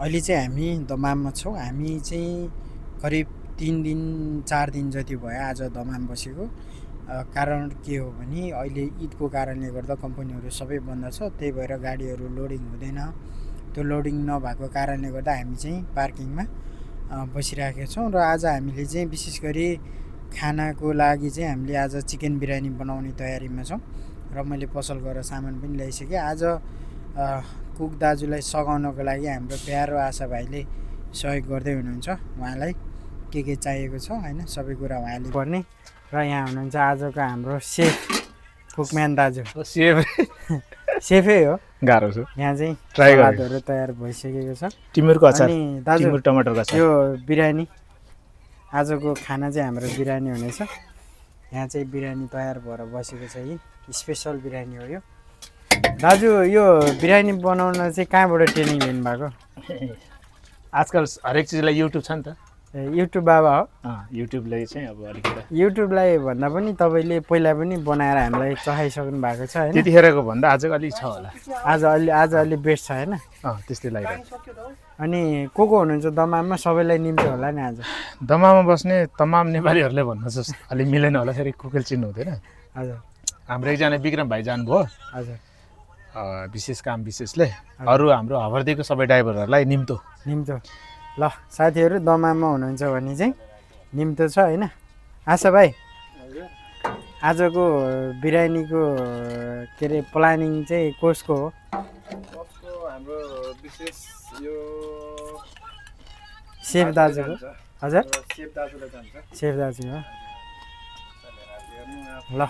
अहिले चाहिँ हामी दमाममा छौँ। हामी चाहिँ करिब 3 दिन 4 दिन जति भयो आज दमाम बसेको। कारण के हो भने अहिले ईदको कारणले गर्दा कम्पनीहरू सबै बन्द छ, त्यही भएर गाडीहरू लोडिङ हुँदैन। त्यो लोडिङ नभएको कारणले गर्दा हामी चाहिँ पार्किङमा बसिरहेका छौँ। र आज हामीले चाहिँ विशेष गरी खानाको लागि चाहिँ हामीले आज चिकन बिरयानी बनाउने तयारीमा छौँ र मैले पसल गएर सामान पनि ल्याइसकेँ। आज कुक दाजुलाई सघाउनको लागि हाम्रो प्यारो आशा भाइले सहयोग गर्दै हुनुहुन्छ। उहाँलाई के चाहिएको छ हैन सबै कुरा उहाँले पर्ने। र यहाँ हुनुहुन्छ आजको हाम्रो सेफ कुकम्यान दाजु। सेफै हो, गाह्रो छ। यहाँ चाहिँ ट्राई सलादहरू तयार भइसकेको छ। टिमुरको अचार, अनि दाजु टिमुर टमाटरको अचार। यो बिरयानी आजको खाना चाहिँ हाम्रो बिरयानी हुनेछ। यहाँ चाहिँ बिरयानी तयार भएर बसेको छ। यी स्पेसल बिरयानी हो यो। दाजु यो बिरयानी बनाउन चाहिँ कहाँबाट ट्रेनिङ लिनुभएको? आजकल हरेक चिजलाई युट्युब छ नि त। युट्युब बाबा हो। युट्युबले चाहिँ अब अलिकति युट्युबलाई भन्दा पनि तपाईँले पहिला पनि बनाएर हामीलाई चखाइसक्नु भएको छ होइन? त्यतिखेरको भन्दा आजको अलिक छ होला। आज अलि बेस्ट छ होइन? त्यस्तै लागिरहेको। अनि को हुनुहुन्छ दमाममा? सबैलाई निम्ति होला नि आज? दमाममा बस्ने तमाम नेपालीहरूले भन्नु चाहिँ अलिक मिलेन होला। फेरि कुकेल चिन्नु हुँदैन। हजुर, हाम्रो एकजना विक्रम भाइ जानुभयो। हजुर, विशेष काम विशेषले। अरू हाम्रो हवरदेखिको सबै ड्राइभरहरूलाई निम्तो। ल साथीहरू दमाममा हुनुहुन्छ भने चाहिँ निम्तो छ होइन? आशा भाइ आजको बिरयानीको के अरे प्लानिङ चाहिँ कसको हो? हाम्रो विशेष यो सेफ दाजुको। हजुर, सेफ दाजुले जान्छ। सेफ दाजु हो। ल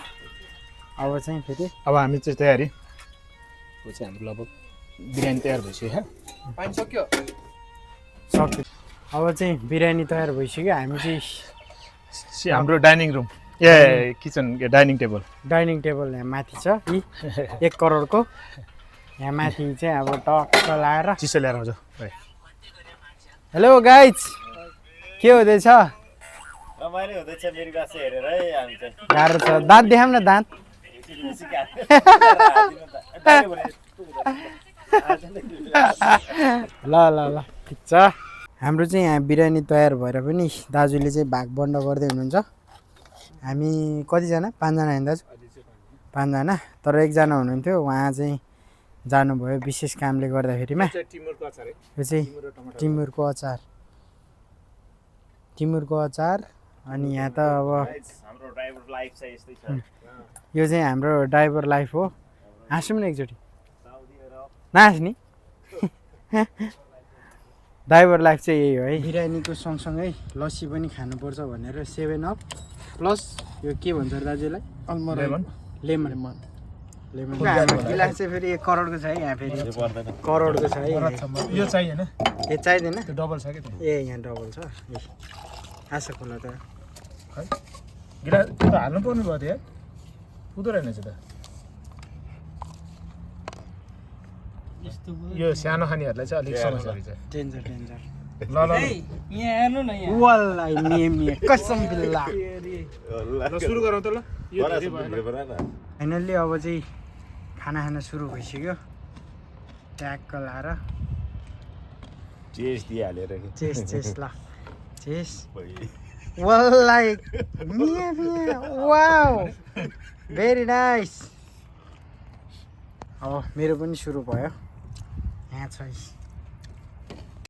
अब चाहिँ फेरि अब हामी चाहिँ तयारी चाहिँ हाम्रो लगभग बिरयानी तयार भइसक्यो। पानी सक्यो। सक्यो। अब चाहिँ बिरयानी तयार भइसक्यो। हामी चाहिँ हाम्रो dining room kitchen dining table यहाँ माथि छ। 1 करोडको यहाँ माथि चाहिँ अब टक्क लाएर चिसो ल्याएर आउँछ। हेलो गाइज, के हुँदैछ? रमाइलो हुँदैछ मेरो गाछे हेरेर है। हामी चाहिँ गाह्रो छ। दाँत देखाउँ न, दाँत। ल ठिक छ। हाम्रो चाहिँ यहाँ बिरयानी तयार भएर पनि दाजुले चाहिँ भागबन्ड गर्दै हुनुहुन्छ। हामी कतिजना? 5 जना होइन दाजु? 5 जना। तर 1 जना हुनुहुन्थ्यो, उहाँ चाहिँ जानुभयो विशेष कामले गर्दाखेरिमा। यो चाहिँ टिमुरको अचार। अनि यहाँ त अब हाम्रो ड्राइभर लाइफ चाहिँ यस्तै छ। यो चाहिँ हाम्रो ड्राइभर लाइफ हो। हाँसौँ न एकचोटि? नहाँस्ने। ड्राइभर लाइफ चाहिँ यही हो है। बिरयानीको सँगसँगै लस्सी पनि खानुपर्छ भनेर 7 अप प्लस यो के भन्छ दाजुलाई? लेमन गिलास चाहिँ फेरि 1 करोडको छ है। यहाँ फेरि करोडको छ है। यो चाहिएन, यो चाहिँदैन? त्यो डबल छ कि यहाँ डबल छ। आशा खोला त गिलास त्यो त हाल्नु पर्ने भयो। त्यो हुँदो रहेनछ त। यो सानो खानेहरूलाई चाहिँ अलिक समस्या हुन्छ। डेन्जर। ल ल यहाँ हेर्नु न, यहाँ वाल्लाहि नियम कसम बिल्ला। ल सुरु गरौँ त। ल यो धेरै भएन। फाइनल्ली अब चाहिँ खाना सुरु भइसक्यो। ट्याक्क लाएर चेस दिइहालेर कि चेस ल चेस। वाल्लाहि मिया वाउ भेरी नाइस। अब मेरो पनि सुरु भयो। यहाँ छ